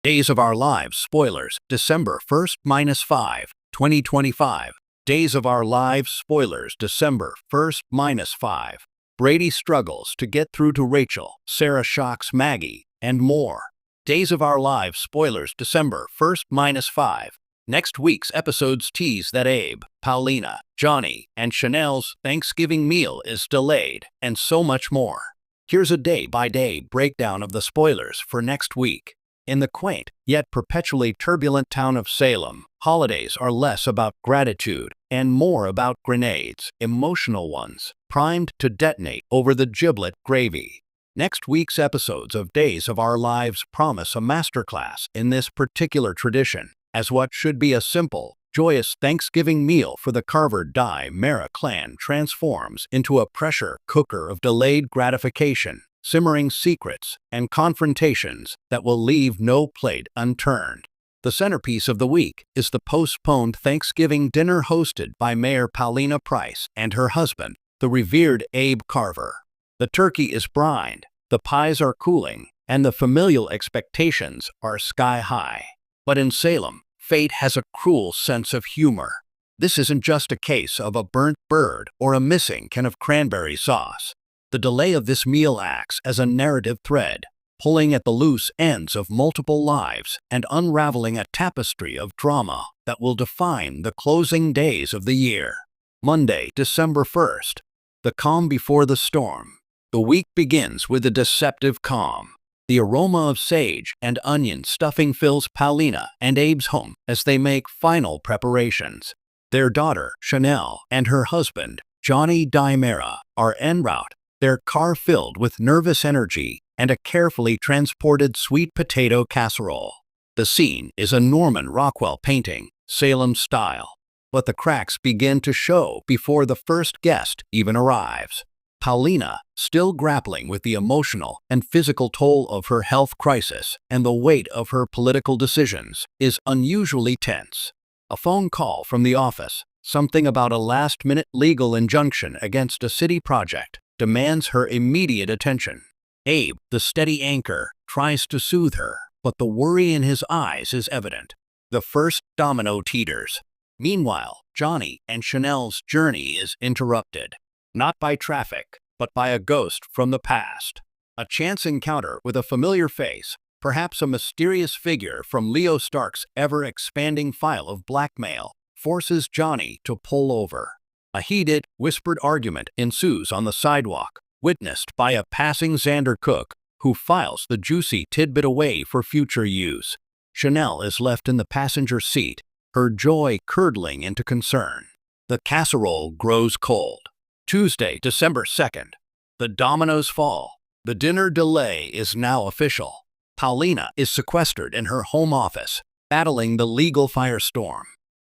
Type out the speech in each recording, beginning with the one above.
Days of Our Lives spoilers, December 1st -5, 2025. Days of Our Lives spoilers, December 1st -5. Brady struggles to get through to Rachel, Sarah shocks Maggie, and more. Days of Our Lives spoilers, December 1st -5. Next week's episodes tease that Abe, Paulina, Johnny, and Chanel's Thanksgiving meal is delayed, and so much more. Here's a day-by-day breakdown of the spoilers for next week. In the quaint, yet perpetually turbulent town of Salem, holidays are less about gratitude and more about grenades, emotional ones, primed to detonate over the giblet gravy. Next week's episodes of Days of Our Lives promise a masterclass in this particular tradition, as what should be a simple, joyous Thanksgiving meal for the Carver-Di-Mera clan transforms into a pressure cooker of delayed gratification, simmering secrets, and confrontations that will leave no plate unturned. The centerpiece of the week is the postponed Thanksgiving dinner hosted by Mayor Paulina Price and her husband, the revered Abe Carver. The turkey is brined, the pies are cooling, and the familial expectations are sky-high. But in Salem, fate has a cruel sense of humor. This isn't just a case of a burnt bird or a missing can of cranberry sauce. The delay of this meal acts as a narrative thread, pulling at the loose ends of multiple lives and unraveling a tapestry of drama that will define the closing days of the year. Monday, December 1st. The calm before the storm. The week begins with a deceptive calm. The aroma of sage and onion stuffing fills Paulina and Abe's home as they make final preparations. Their daughter, Chanel, and her husband, Johnny Di-Mera, are en route, their car filled with nervous energy and a carefully transported sweet potato casserole. The scene is a Norman Rockwell painting, Salem style, but the cracks begin to show before the first guest even arrives. Paulina, still grappling with the emotional and physical toll of her health crisis and the weight of her political decisions, is unusually tense. A phone call from the office, something about a last-minute legal injunction against a city project, demands her immediate attention. Abe, the steady anchor, tries to soothe her, but the worry in his eyes is evident. The first domino teeters. Meanwhile, Johnny and Chanel's journey is interrupted, not by traffic, but by a ghost from the past. A chance encounter with a familiar face, perhaps a mysterious figure from Leo Stark's ever-expanding file of blackmail, forces Johnny to pull over. A heated, whispered argument ensues on the sidewalk, witnessed by a passing Xander cook, who files the juicy tidbit away for future use. Chanel is left in the passenger seat, her joy curdling into concern. The casserole grows cold. Tuesday, December 2nd. The dominoes fall. The dinner delay is now official. Paulina is sequestered in her home office, battling the legal firestorm.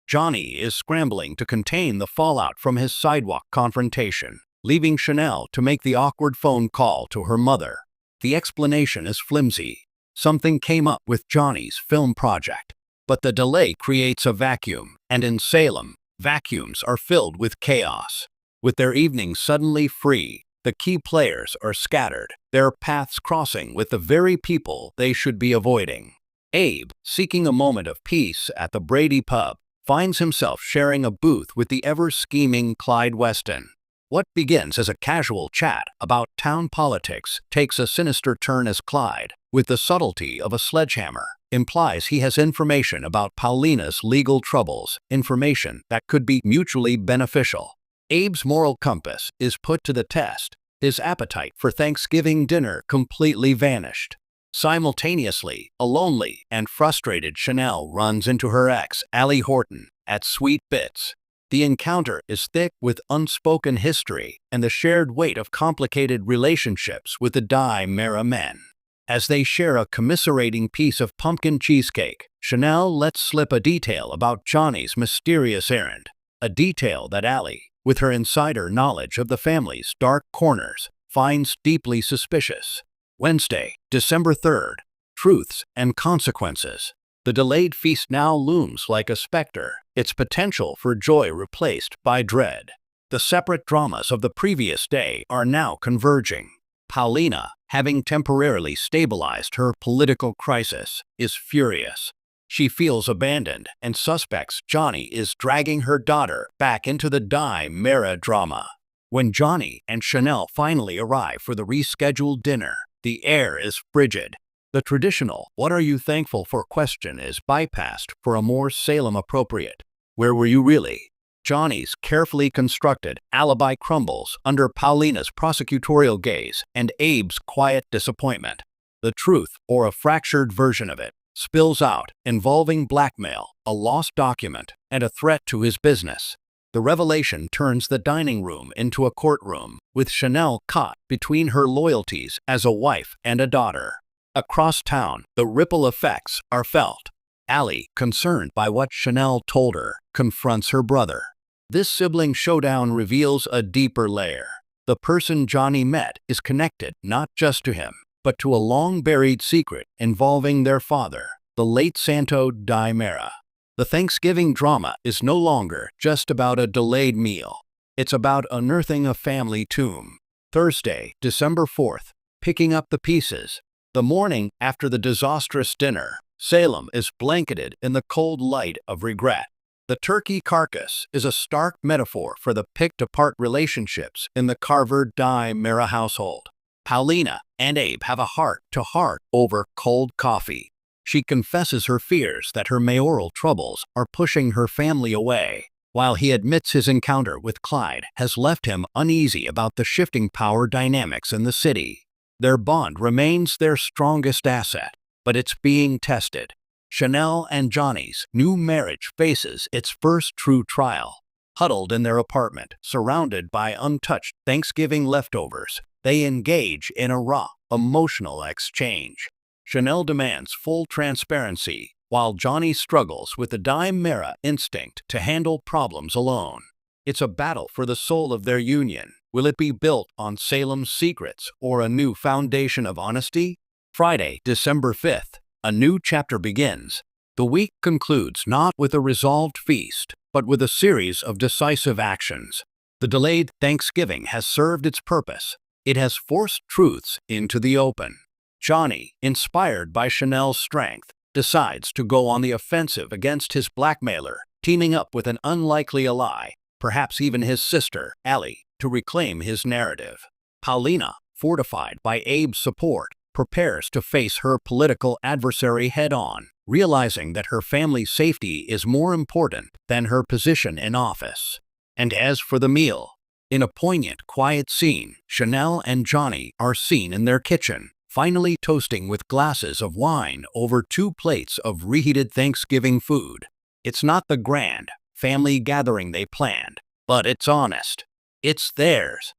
Johnny is scrambling to contain the fallout from his sidewalk confrontation, leaving Chanel to make the awkward phone call to her mother. The explanation is flimsy. Something came up with Johnny's film project. But the delay creates a vacuum, and in Salem, vacuums are filled with chaos. With their evenings suddenly free, the key players are scattered, their paths crossing with the very people they should be avoiding. Abe, seeking a moment of peace at the Brady pub, finds himself sharing a booth with the ever-scheming Clyde Weston. What begins as a casual chat about town politics takes a sinister turn as Clyde, with the subtlety of a sledgehammer, implies he has information about Paulina's legal troubles, information that could be mutually beneficial. Abe's moral compass is put to the test, his appetite for Thanksgiving dinner completely vanished. Simultaneously, a lonely and frustrated Chanel runs into her ex, Allie Horton, at Sweet Bits. The encounter is thick with unspoken history and the shared weight of complicated relationships with the Di-Mera men. As they share a commiserating piece of pumpkin cheesecake, Chanel lets slip a detail about Johnny's mysterious errand, a detail that Allie, with her insider knowledge of the family's dark corners, finds deeply suspicious. Wednesday, December 3rd. Truths and Consequences. The delayed feast now looms like a specter, its potential for joy replaced by dread. The separate dramas of the previous day are now converging. Paulina, having temporarily stabilized her political crisis, is furious. She feels abandoned and suspects Johnny is dragging her daughter back into the Mera drama. When Johnny and Chanel finally arrive for the rescheduled dinner, the air is frigid. The traditional "What are you thankful for?" question is bypassed for a more Salem-appropriate "Where were you really?" Johnny's carefully constructed alibi crumbles under Paulina's prosecutorial gaze and Abe's quiet disappointment. The truth, or a fractured version of it, spills out, involving blackmail, a lost document, and a threat to his business. The revelation turns the dining room into a courtroom, with Chanel caught between her loyalties as a wife and a daughter. Across town, the ripple effects are felt. Allie, concerned by what Chanel told her, confronts her brother. This sibling showdown reveals a deeper layer. The person Johnny met is connected not just to him, but to a long-buried secret involving their father, the late Santo Mera. The Thanksgiving drama is no longer just about a delayed meal. It's about unearthing a family tomb. Thursday, December 4th, picking up the pieces. The morning after the disastrous dinner, Salem is blanketed in the cold light of regret. The turkey carcass is a stark metaphor for the picked-apart relationships in the Carver Mera household. Paulina and Abe have a heart-to-heart over cold coffee. She confesses her fears that her mayoral troubles are pushing her family away, while he admits his encounter with Clyde has left him uneasy about the shifting power dynamics in the city. Their bond remains their strongest asset, but it's being tested. Chanel and Johnny's new marriage faces its first true trial. Huddled in their apartment, surrounded by untouched Thanksgiving leftovers, they engage in a raw, emotional exchange. Chanel demands full transparency, while Johnny struggles with the Mera instinct to handle problems alone. It's a battle for the soul of their union. Will it be built on Salem's secrets or a new foundation of honesty? Friday, December 5th. A new chapter begins. The week concludes not with a resolved feast, but with a series of decisive actions. The delayed Thanksgiving has served its purpose. It has forced truths into the open. Johnny, inspired by Chanel's strength, decides to go on the offensive against his blackmailer, teaming up with an unlikely ally, perhaps even his sister, Allie, to reclaim his narrative. Paulina, fortified by Abe's support, prepares to face her political adversary head-on, realizing that her family's safety is more important than her position in office. And as for the meal, in a poignant, quiet scene, Chanel and Johnny are seen in their kitchen, finally toasting with glasses of wine over 2 plates of reheated Thanksgiving food. It's not the grand family gathering they planned, but it's honest. It's theirs.